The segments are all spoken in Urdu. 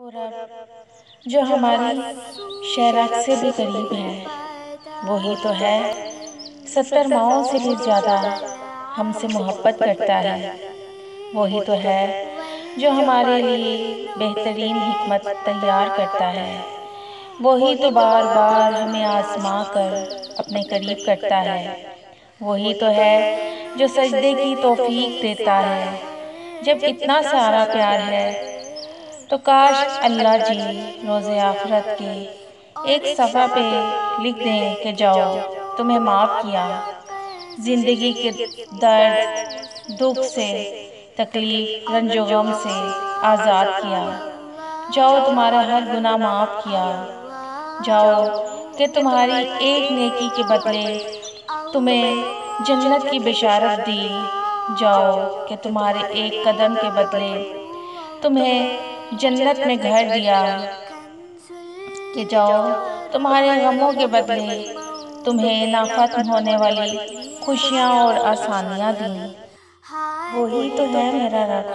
وہ رب جو ہماری شہرک سے بھی قریب ہے، وہی تو ہے 70 ماؤں سے بھی زیادہ ہم سے محبت کرتا ہے۔ وہی تو ہے جو ہمارے لیے بہترین حکمت تیار کرتا ہے۔ وہی تو بار بار ہمیں آزما کر اپنے قریب کرتا ہے۔ وہی تو ہے جو سجدے کی توفیق دیتا ہے۔ جب اتنا سارا پیار ہے تو کاش اللہ جی روز آخرت کے ایک صفحہ پہ لکھ دیں کہ جاؤ تمہیں معاف کیا، زندگی کے درد دکھ سے، تکلیف رنج و غم سے آزاد کیا، جاؤ تمہارا ہر گناہ معاف کیا، جاؤ کہ تمہاری ایک نیکی کے بدلے تمہیں جنت کی بشارت دی، جاؤ کہ تمہارے ایک قدم کے بدلے تمہیں جنت میں گھر دیا، کہ جاؤ تمہارے غموں کے بدلے تمہیں ناختم ہونے والی خوشیاں اور آسانیاں دیں۔ وہی تو ہے میرا رب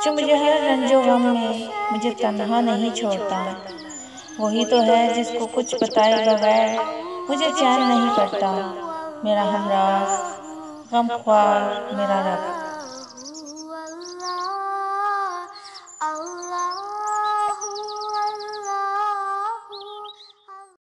جو مجھے ہر رنج و غم میں مجھے تنہا نہیں چھوڑتا۔ وہی تو ہے جس کو کچھ بتائے بغیر مجھے چین نہیں پڑتا، میرا ہمراز غمخوار میرا رب۔